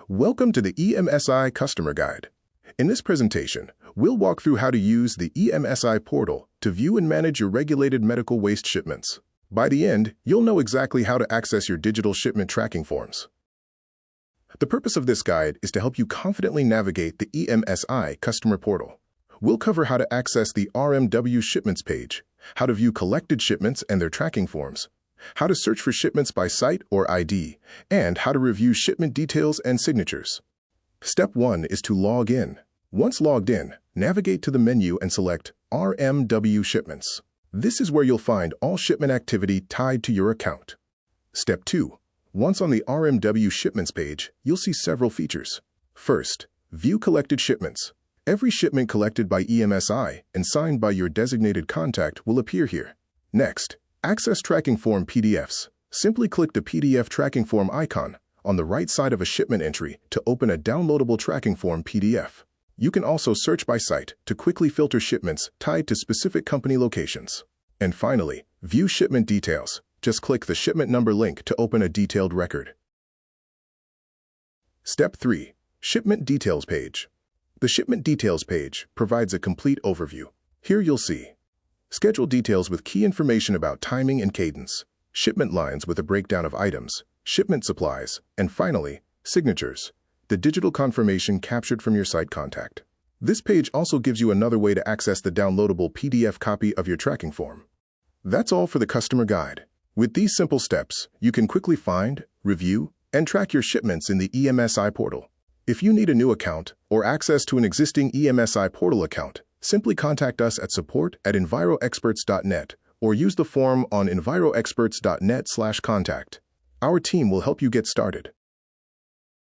Welcome to the EMSI Customer Guide. In this presentation, we'll walk through how to use the EMSI portal to view and manage your regulated medical waste shipments. By the end, you'll know exactly how to access your digital shipment tracking forms. The purpose of this guide is to help you confidently navigate the EMSI customer portal. We'll cover how to access the RMW shipments page, how to view collected shipments and their tracking forms, how to search for shipments by site or ID, and how to review shipment details and signatures. Step 1 is to log in. Once logged in, navigate to the menu and select RMW Shipments. This is where you'll find all shipment activity tied to your account. Step 2. Once on the RMW Shipments page, you'll see several features. First, view collected shipments. Every shipment collected by EMSI and signed by your designated contact will appear here. Next, access tracking form PDFs. Simply click the PDF tracking form icon on the right side of a shipment entry to open a downloadable tracking form PDF. You can also search by site to quickly filter shipments tied to specific company locations. And finally, view shipment details. Just click the shipment number link to open a detailed record. Step 3. Shipment Details page. The Shipment Details page provides a complete overview. Here you'll see schedule details with key information about timing and cadence, shipment lines with a breakdown of items, shipment supplies, and finally, signatures, the digital confirmation captured from your site contact. This page also gives you another way to access the downloadable PDF copy of your tracking form. That's all for the customer guide. With these simple steps, you can quickly find, review, and track your shipments in the EMSI portal. If you need a new account or access to an existing EMSI portal account, simply contact us at support@enviroexperts.net or use the form on enviroexperts.net/contact. Our team will help you get started.